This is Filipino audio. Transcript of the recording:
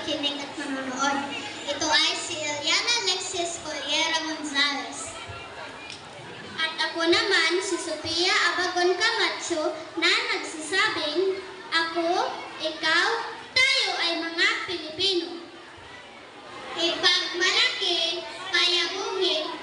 makikinig at manonood. Ito ay si Eliana Alexis Collera Gonzalez. At ako naman si Sofia Abagon Camacho na nagsasabing, ako, ikaw, tayo ay mga Pilipino. Ipagmalaki, payabungin,